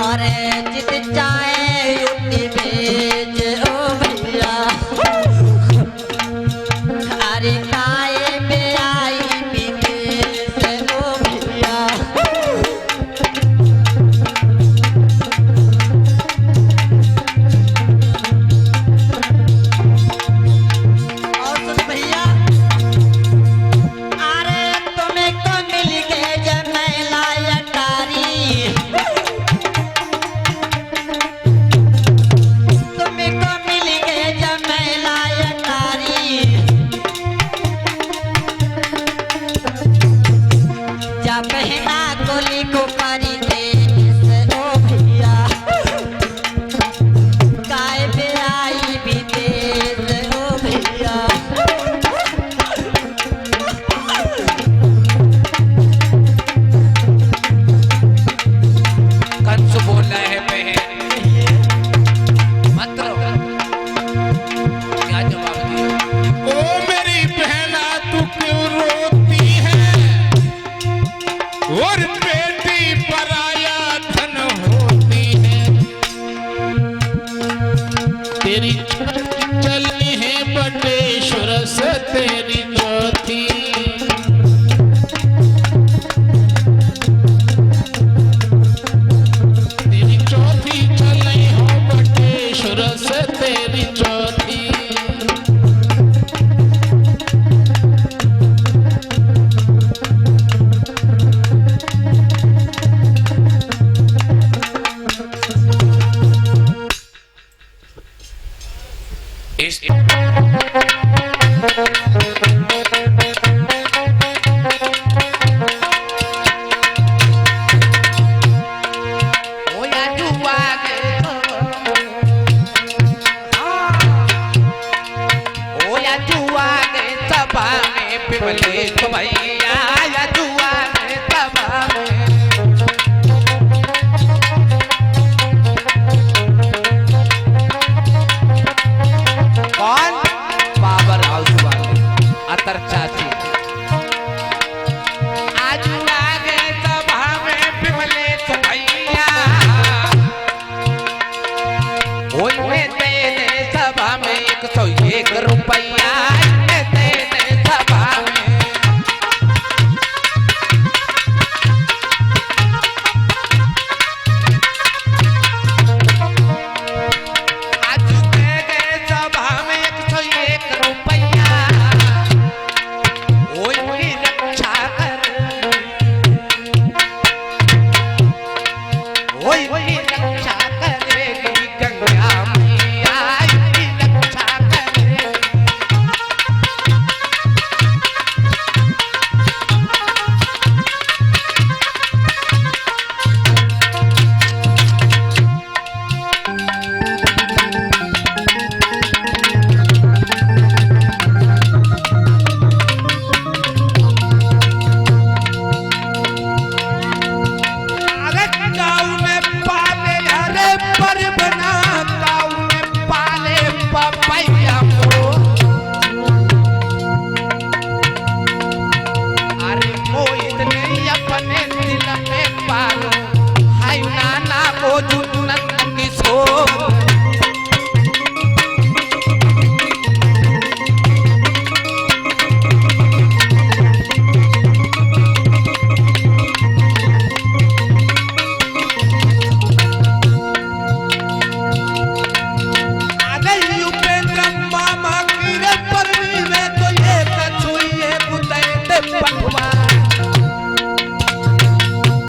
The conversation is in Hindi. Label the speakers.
Speaker 1: और जित चाहे उतनी भेज ओ भैया। अरे काए पे आई विदेश ओ भैया। और सुन भैया, अरे तुम्हें को मिल गए जमैला अटारी। तुम्हें को मिल गए जमैला अटारी। जा बहना कोली को करी देश ओ भैया। काय पे आई विदेश ओ भैया।
Speaker 2: कंस बोल रहे हैं बहन, मत रो। क्या जवाब दिया?
Speaker 3: ओ मेरी बहना तू क्यों रोती है, और बेटी पराया धन होती है। तेरी चलनी है बटेश्वर से तेरी